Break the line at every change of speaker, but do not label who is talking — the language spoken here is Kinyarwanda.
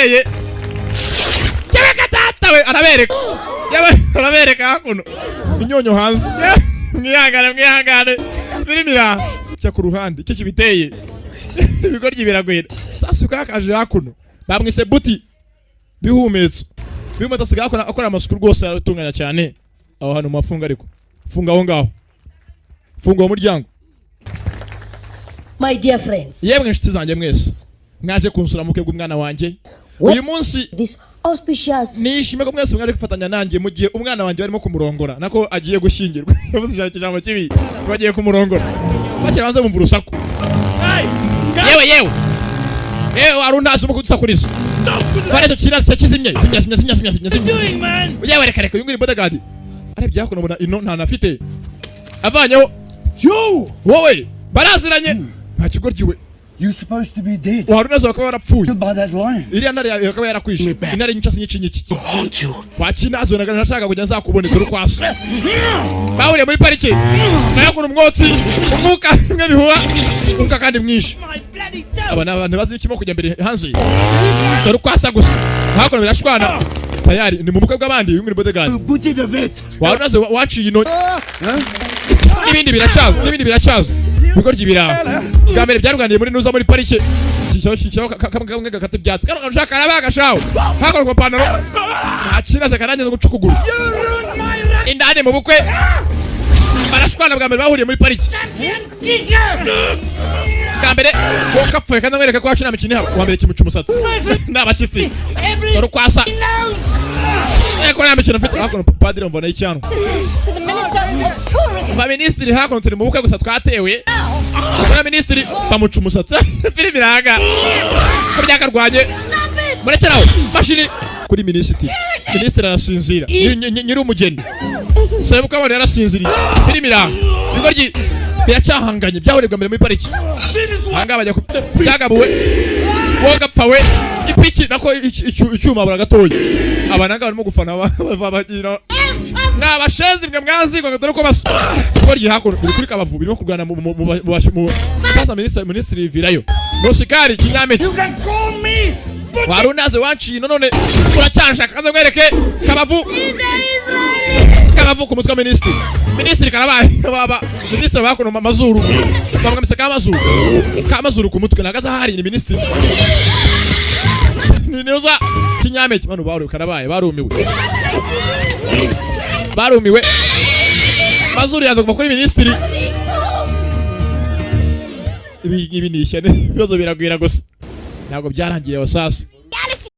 ibiteye cyabeka tata we arabereka hakuno inyonyo hanze mwihangane firimira cya ku ruhande cyo kibiteye ibigoryi biragwira sasa ukakaje hakuno bamwise buti bihumetse asigaye akora amasuku rwose aratunganya cyane aho hano mafunga ariko funga aho ngaho funga umuryango.
My dear friends,
yemwe inshuti zanjye mwese mwaje kunsura mukwe bw'umwana wanjye uyu munsi nishime ko mwese mwaje gufatanya nanjye mu gihe umwana wanjye barimo kumurongora nako agiye gushyingirwa yavuze cyane ijambo kibi bagiye kumurongora bakira banze bumva urusaku yewe arundaza umuko dusakuriza fareto kirasi cyakizimye zimya yewe reka yungura bodyguard arebye hakuno bona ino nta nafite avanyeho wowe baraziranye nta kigoryiwe.
You supposed to be dead.
Warunazo bakaba barapfuye.
By that line.
Iriya ntare yakaba yarakwishe. Intare nyinshi. Wakinazo nashaka kujya nzakubona dore kwasa. Bahuriye muri parike. Nayo kuno umwotsi, umwuka nk'ibihuha, umwuka kandi mwinshi. Abana abantu bazi ikimo kujya mbere hanze. Dore kwasa gusa. Hakuno birashwana. Tayari ni mu bukwe bw'abandi yunguri bodyguard. Warunazo waciye ino. Ibindi biracaza. Bigoryi biraho. Bwambere byaruganiye muri nuza muri parike. Cyo kamwe gakata byatsi. Kandi ushaka arabagashaho. Hakora ku panaro. Akiraze karangiza gucukuguru. Indane mu bukwe. Barashwana bwambere bahuriye muri parike. Bwambere kokapfuye kandi mwereka ko wacina mikini haba. Wambere kimuca umusatsi. Nabakitsi. Dore kwasa. Eko na mikino mfite hakono padiri mvana icyano. Minisitiri hakono turi mu bukwe gusa twatewe. Minisitiri bamuca umusatsi. Filimi biranga. Ko byakarwanye. Murekeraho. Mashini kuri minisitiri. Minisitiri arasinzira. Nyiri umugeni. Sebe ko abone yarasinziriye. Filimi biranga. Bigoryi biracyahanganye byahurirwa mbere muri pariki. Hanga bajya byagabuwe. Wogapfawe. Ipiki nako icyuma buragatoye. Abananga barimo gufana bagira n'abashenzi mwe mwanzigwa dore ko basa bigoryi hakuno kuri kabavu birimo kurwana mu sasa minisitiri virayo noshikari kinyameki warunaze wanciye none uracyashaka kaza mwereke kabavu ku mutwe minisitiri karabaye baba minisitiri bakuno amazuru bamwamise kamazuru ku mutwe nagaza hari ni minisitiri ni neza kinyameki bano baru karabaye barumiwe mazuru yazo kuva kuri minisitiri ibi nishyane bibazo biragwira gusa ntabwo byarangiye wasasa